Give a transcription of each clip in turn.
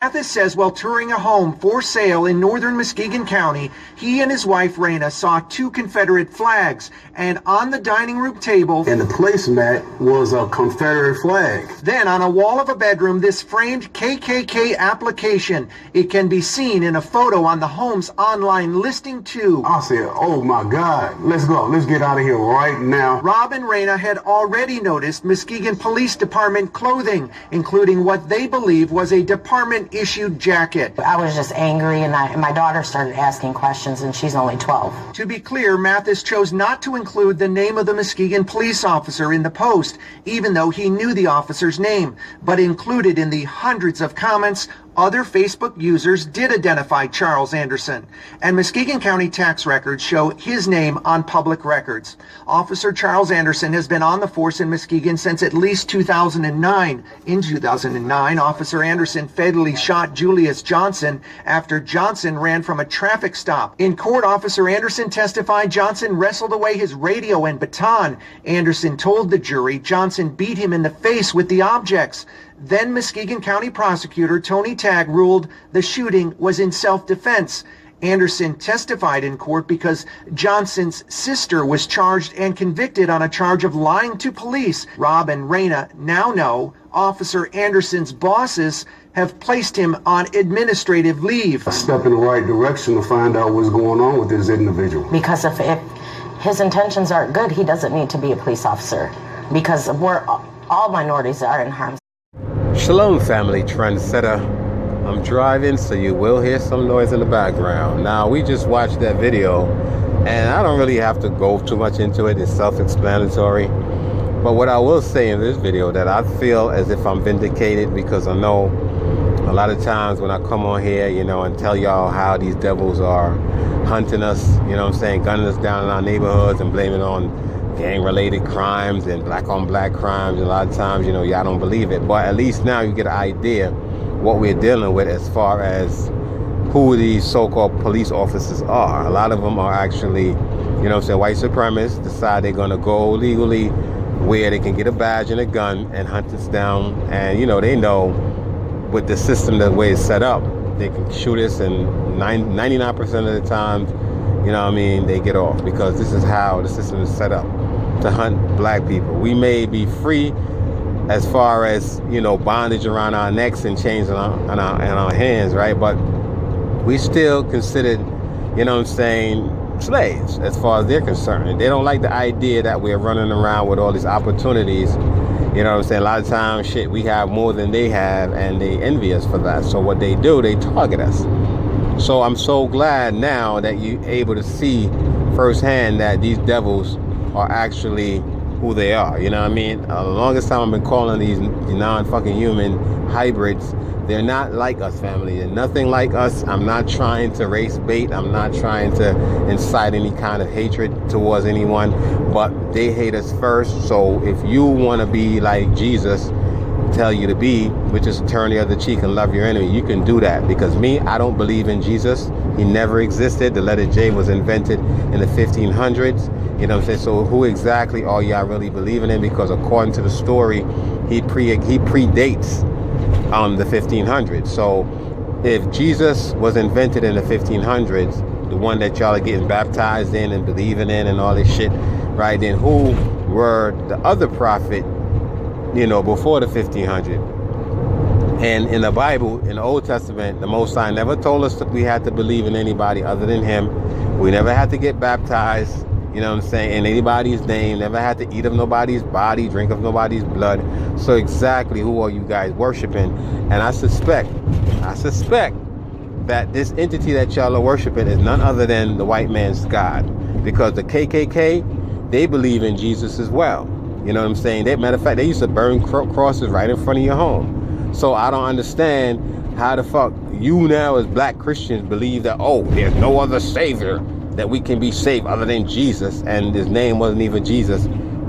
Mathis says while touring a home for sale in northern Muskegon County, he and his wife Raina saw two Confederate flags, and on the dining room table, and the placemat was a Confederate flag. Then on a wall of a bedroom, this framed KKK application. It can be seen in a photo on the home's online listing too. I said, oh my God, let's go. Let's get out of here right now. Rob and Raina had already noticed Muskegon Police Department clothing, including what they believe was a department-issued jacket. I was just angry, and my daughter started asking questions, and she's only 12. To be clear, Mathis chose not to include the name of the Muskegon police officer in the post, even though he knew the officer's name, but included in the hundreds of comments, other Facebook users did identify Charles Anderson, and Muskegon County tax records show his name on public records. Officer Charles Anderson has been on the force in Muskegon since at least 2009. In 2009, Officer Anderson fatally shot Julius Johnson after Johnson ran from a traffic stop. In court, Officer Anderson testified Johnson wrestled away his radio and baton. Anderson told the jury Johnson beat him in the face with the objects. Then Muskegon County Prosecutor Tony Tagg ruled the shooting was in self-defense. Anderson testified in court because Johnson's sister was charged and convicted on a charge of lying to police. Rob and Raina now know Officer Anderson's bosses have placed him on administrative leave. A step in the right direction to find out what's going on with this individual. Because if his intentions aren't good, he doesn't need to be a police officer, because all minorities are in harm's. Shalom, family trendsetter. I'm driving, so you will hear some noise in the background. Now, we just watched that video, and I don't really have to go too much into it. It's self-explanatory. But what I will say in this video, that I feel as if I'm vindicated, because I know a lot of times when I come on here, and tell y'all how these devils are hunting us, gunning us down in our neighborhoods and blaming on gang-related crimes and black-on-black crimes. A lot of times, y'all don't believe it. But at least now you get an idea what we're dealing with as far as who these so-called police officers are. A lot of them are actually, white supremacists, decide they're going to go legally where they can get a badge and a gun and hunt us down. And, they know with the system, the way it's set up, they can shoot us, and 99% of the time, they get off, because this is how the system is set up, to hunt black people. We may be free as far as, bondage around our necks and chains on our hands, right? But we still considered, slaves as far as they're concerned. They don't like the idea that we're running around with all these opportunities. A lot of times, we have more than they have, and they envy us for that. So what they do, they target us. So I'm so glad now that you're able to see firsthand that these devils are actually who they are. The longest time I've been calling these non-fucking human hybrids, they're not like us, family. They're nothing like us. I'm not trying to race bait. I'm not trying to incite any kind of hatred towards anyone, but they hate us first. So if you want to be like Jesus tell you to be, which is turn the other cheek and love your enemy, you can do that. Because me, I don't believe in Jesus. He never existed. The letter J was invented in the 1500s. So who exactly are y'all really believing in? Because according to the story, he predates the 1500s. So if Jesus was invented in the 1500s, the one that y'all are getting baptized in and believing in and all this shit, right? Then who were the other prophet, before the 1500? And in the Bible, in the Old Testament, the Most High never told us that we had to believe in anybody other than him. We never had to get baptized, in anybody's name. Never had to eat of nobody's body, drink of nobody's blood. So exactly who are you guys worshiping? And I suspect that this entity that y'all are worshiping is none other than the white man's God. Because the KKK, they believe in Jesus as well. Matter of fact, they used to burn crosses right in front of your home. So I don't understand how the fuck you now as black Christians believe that, there's no other savior that we can be saved other than Jesus, and his name wasn't even Jesus,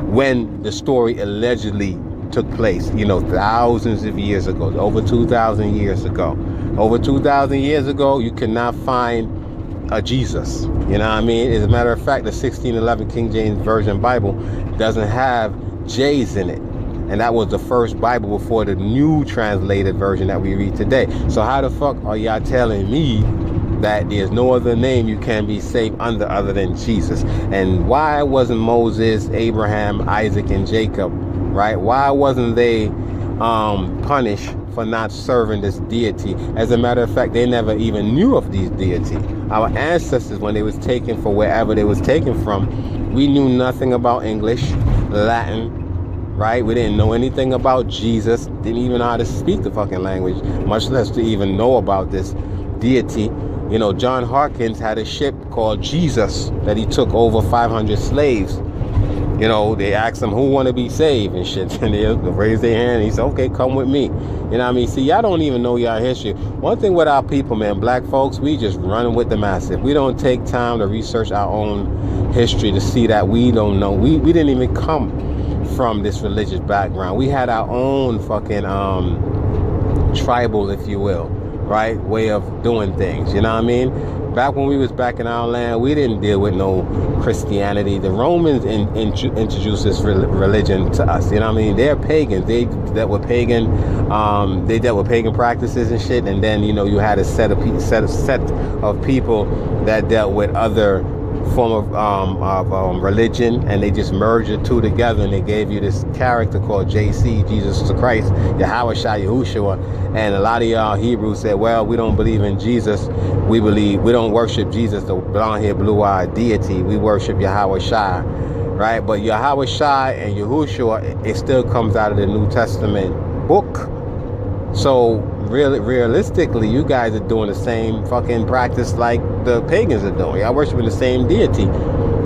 when the story allegedly took place, thousands of years ago, over 2,000 years ago. Over 2,000 years ago, you cannot find a Jesus. As a matter of fact, the 1611 King James Version Bible doesn't have J's in it. And that was the first Bible before the new translated version that we read today. So how the fuck are y'all telling me that there's no other name you can be saved under other than Jesus? And why wasn't Moses, Abraham, Isaac, and Jacob, right? Why wasn't they punished for not serving this deity? As a matter of fact, they never even knew of these deity. Our ancestors, when they was taken for wherever they was taken from, we knew nothing about English, Latin, right? We didn't know anything about Jesus, didn't even know how to speak the fucking language, much less to even know about this deity. You know, John Hawkins had a ship called Jesus that he took over 500 slaves. You know, they asked him who want to be saved and shit, and they raised their hand and he said, okay, come with me. You know what I mean? See, y'all don't even know y'all history. One thing with our people, man, black folks, we just running with the massive. We don't take time to research our own history to see that we don't know. We didn't even come from this religious background. We had our own fucking tribal, if you will, right, way of doing things. You know what I mean? Back when we was back in our land, we didn't deal with no Christianity. The Romans introduced this religion to us. You know what I mean? They're pagans. They dealt with pagan. They dealt with pagan practices and shit. And then, you know, you had a set of people that dealt with other form of religion, and they just merged the two together, and they gave you this character called JC, Jesus the Christ, Yahweh Shai Yahushua. And a lot of y'all Hebrews said, well, we don't believe in Jesus. We don't worship Jesus, the blonde-haired, blue-eyed deity. We worship Yahweh Shai, right? But Yahweh Shai and Yahushua, it still comes out of the New Testament book. So realistically, you guys are doing the same fucking practice like the pagans are doing. Y'all worshiping the same deity,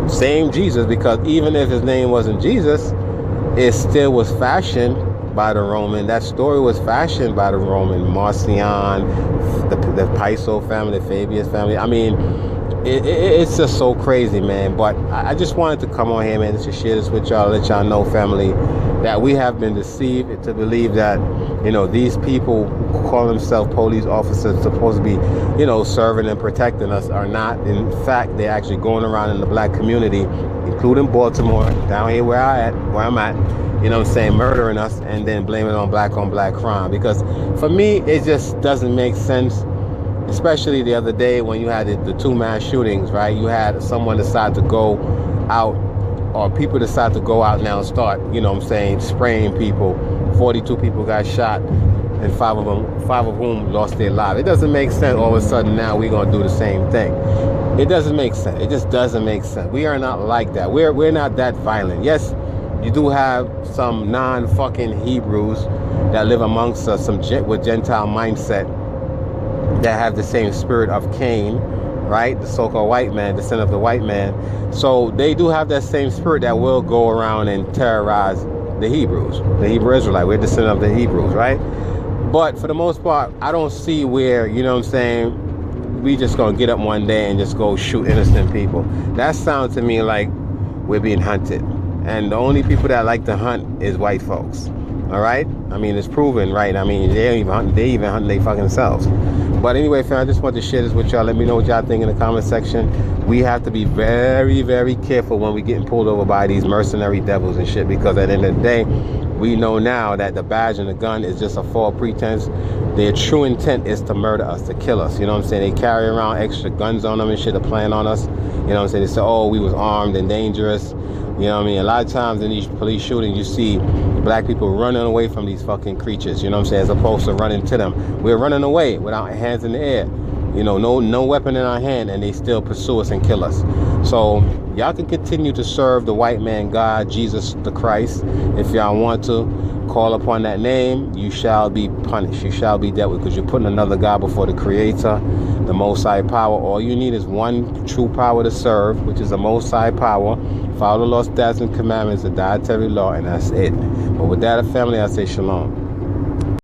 same Jesus, because even if his name wasn't Jesus, it still was fashioned by the Roman. That story was fashioned by the Roman. Marcion, the Piso family, the Fabius family. I mean, it's just so crazy, man. But I just wanted to come on here, man, to share this with y'all, let y'all know, family, that we have been deceived to believe that, you know, these people who call themselves police officers supposed to be, you know, serving and protecting us are not. In fact, they're actually going around in the black community, including Baltimore, down here where I'm at, you know what I'm saying, murdering us and then blaming it on black crime. Because for me, it just doesn't make sense. Especially the other day when you had the two mass shootings, right? You had someone decide to go out, or people decide to go out now and start, you know what I'm saying, spraying people. 42 people got shot, and five of whom lost their lives. It doesn't make sense all of a sudden now we're going to do the same thing. It doesn't make sense. It just doesn't make sense. We are not like that. We're not that violent. Yes, you do have some non-fucking Hebrews that live amongst us, some with Gentile mindset, that have the same spirit of Cain, right? The so-called white man, descendant of the white man. So they do have that same spirit that will go around and terrorize the Hebrews, the Hebrew Israelite. We're descendant of the Hebrews, right? But for the most part, I don't see where, you know what I'm saying, we just gonna get up one day and just go shoot innocent people. That sounds to me like we're being hunted. And the only people that like to hunt is white folks. All right? I mean, it's proven, right? I mean, they even hunt their fucking selves. But anyway, fam, I just want to share this with y'all. Let me know what y'all think in the comment section. We have to be very, very careful when we're getting pulled over by these mercenary devils and shit, because at the end of the day, we know now that the badge and the gun is just a false pretense. Their true intent is to murder us, to kill us. You know what I'm saying? They carry around extra guns on them and shit to plan on us. You know what I'm saying? They say, oh, we was armed and dangerous. You know what I mean? A lot of times in these police shootings, you see black people running away from these fucking creatures, you know what I'm saying, as opposed to running to them. We're running away with our hands in the air, you know, no weapon in our hand, and they still pursue us and kill us. So y'all can continue to serve the white man God, Jesus the Christ. If y'all want to call upon that name, you shall be punished. You shall be dealt with, because you're putting another God before the Creator, the Most High power. All you need is one true power to serve, which is the Most High power. Follow the law, statutes, and commandments, the dietary law, and that's it. But with that, family, I say shalom.